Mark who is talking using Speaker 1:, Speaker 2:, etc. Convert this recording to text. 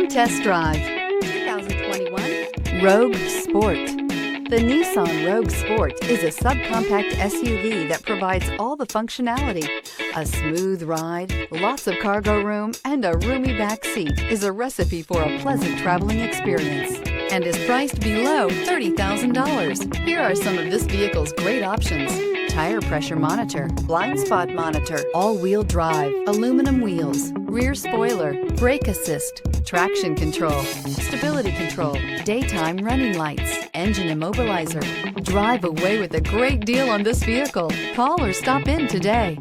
Speaker 1: test drive 2021 Rogue Sport. The Nissan Rogue Sport is a subcompact SUV that provides all the functionality. A smooth ride, lots of cargo room, and a roomy back seat is a recipe for a pleasant traveling experience and is priced below $30,000. Here are some of this vehicle's great options: tire pressure monitor, blind spot monitor, all-wheel drive, aluminum wheels, rear spoiler, brake assist, traction control, stability control, daytime running lights, engine immobilizer. Drive away with a great deal on this vehicle. Call or stop in today.